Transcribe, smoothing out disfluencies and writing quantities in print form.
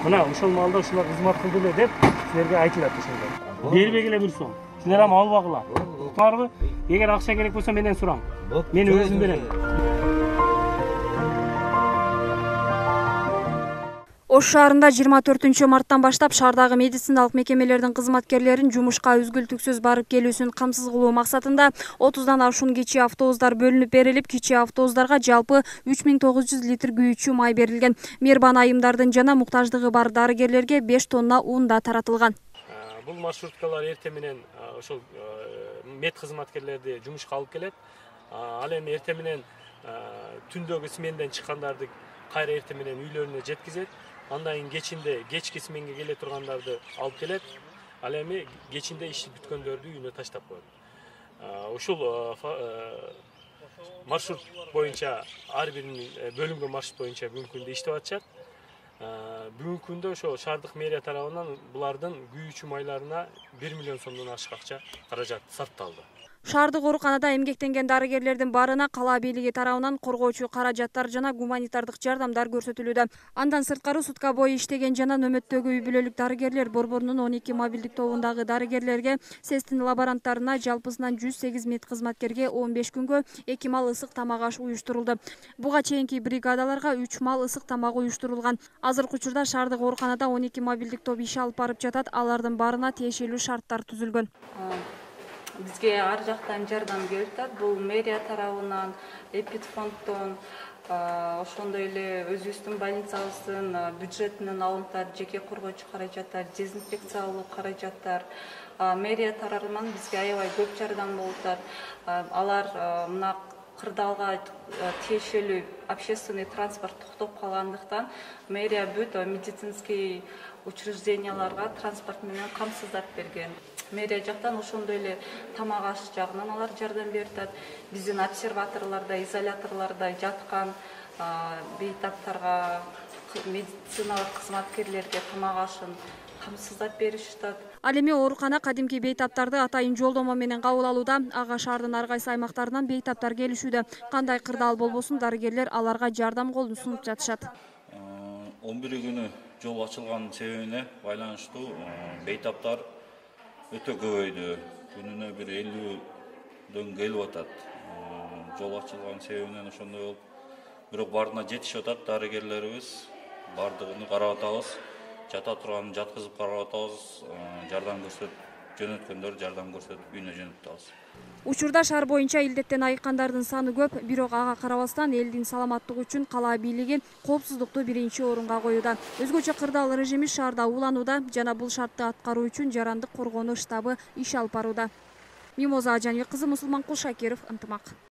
Мына ошол маалда ушулар кызмат кылды эле деп силерге айтылат ошондо. Бербей эле бир сом. Силер ам албагыла. Уктуңарбы? Эгер акча керек болсо менден сураңыз. Мен өзүм берем. Ош шаарында 24 марттан баштап шаардагы медициналык мекемелердин кызматкерлерин жумушка үзгүлтүксүз барып келүүсүн камсыз кылуу максатында 30дан ашуун кичи автобустар бөлүнүп берилип, кичи автобустарга жалпы 3900 литр күйүүчү май берилген. Мейрбан айымдардын жана муктаждыгы бар дарыгерлерге 5 тонна ун да таратылган. Бул маршруткалар эртең менен ошол мед кызматкерлерди жумушка алып келет. Ал эми эртең менен түндөгү сменден чыккандарды кайра эртең менен үйлөрүнө жеткизет. Андан кийин кечинде кечки сменге келе тургандарды алып келет. Ал эми кечинде иши бүткөндөрдү үйүнө таштап коет. Ушул маршрут боюнча ар биринин бөлүнгөн маршрут боюнча бүгүнкү күндө иштеп атышат. Бүгүнкү күндө ошо шаардык мэрия тарабынан булардын күйүүчү майларына 1 миллион сомдон ашык акча каражат сарпталды. Шаардык ооруканада эмгектенген дарыгерлердин баарына кала бийлиги тарабынан коргоочу каражаттар жана гуманитардык жардамдар көрсөтүлүүдө. Андан сырткары сутка бою иштеген жана нөмөттөгү үй бүлөлүк дарыгерлер борборунун 12 мобилдик тобундагы дарыгерлерге, СЭСтин лаборанттарына жалпысынан 108 мед кызматкерге 15 күнгө 2 мал ысык тамак аш уюштурулду. Буга чейинки бригадаларга 3 мал ысык тамак уюштурулган. Азыркы учурда шаардык ооруканада 12 мобилдик топ иш алып барып жатат. Алардын баарына тиешелүү шарттар түзүлгөн. Бизге ар жактан жардам келип атат. Бул мэрия тарабынан, эпидфонддон, ошондой эле өзүбүздүн больницабыздын бюджетинен алымдар, жеке коргоочу каражаттар, дезинфекциялуу каражаттар, мэрия тарабынан бизге аябай көп жардам болуп атат. Алар мына кырдаалга тиешелүү общественный транспорт токтоп калгандыктан мэрия бүт медицинский учрежденияларга транспорт менен камсыздап берген. Мэрия жактан ошондой эле тамак аш жагынан алар жардам берип атат. Биздин обсерваторлордо, изоляторлордо жаткан бейтаптарга, медициналык кызматкерлерге тамак ашын камсыздап беришет. Ал эми оорукана кадимки бейтаптарды атайын жолдомо менен кабыл алууда. Ага шаардын ар кайсы аймактарынан бейтаптар келишүүдө. Кандай кырдаал болбосун дарыгерлер аларга жардам колун сунуп жатышат. 11 күнү жол ачылган себебине байланыштуу бейтаптар өтө көбөйдү. Күнүнө бир 50дөн келип атат. Жол ачылган себебинен ошондой болуп, бирок баарына жетишип атат дарыгерлерибиз. Бардыгын карап атабыз. Жата турганын жаткызып карап атабыз. Жардам көрсөтүп, жөнөткөндөр жардам көрсөтүп үйүнө жөнөтүп атабыз. Учурда шаар боюнча илдеттен айыккандардын саны көп, бирок ага карабастан элдин саламаттыгы үчүн кала бийлиги коопсуздукту биринчи орунга коюуда. Өзгөчө кырдаал режими шаарда уланууда жана бул шартты аткаруу үчүн жарандык коргонуу штабы иш алып барууда. Мимоза Ажанбек кызы, Мусулманкул Шакиров, Ынтымак.